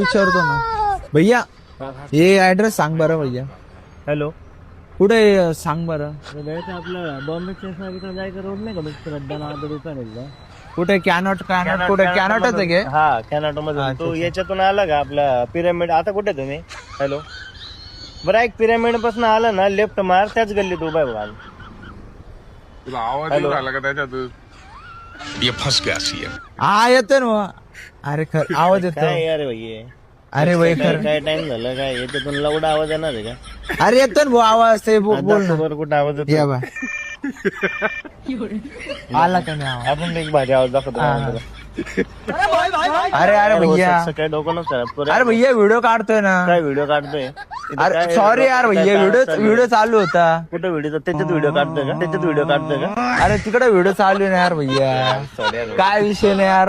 विचारतो ना भैया ये ऍड्रेस सांग बरं भैया. हॅलो, कुठे सांग बरं. जायचं आपलं बॉम्बे स्टेशन जायचं रोड नाही का श्रद्धा नावाचं दुकान आहे का? कुठे कॅनॉट कुठे कॅनॉटच आहे का? हा, कॅनॉट मध्ये तो याच्यातून आला का आपला पिरामिड. आता कुठे तुम्ही? हॅलो, बरं ऐक, पिरामिड पासून आला ना लेफ्ट मार, त्याच गल्लीत उभा आहे बघा. तुला आवाज येऊ राहिला का त्याच्यात? हा येतो ना मग. अरे खर आवाज येतो. काय अरे भाई, अरे भाई खर काय टाइम झालं काय? याच्यातून लाऊड आवाज येणार आहे का? अरे येतो ना भाऊ आवाज ते बोल ना. बरं, कुठं आवाज येतो? या बा आला का नाही आवाज? आपण एक भारी आवाज दाखवतो. अरे अरे भैया, काय डोकं नसतं. अरे भैया व्हिडिओ काढतोय ना. काय व्हिडिओ काढतोय? अरे सॉरी यार भैया, व्हिडिओ चालू होता. कुठं व्हिडिओ? त्याच्यात व्हिडिओ काढतोय का? त्याच्यात व्हिडिओ काढतोय का? अरे तिकडे व्हिडिओ चालू आहे ना यार भैया. सॉरी यार. काय विषय नाही यार.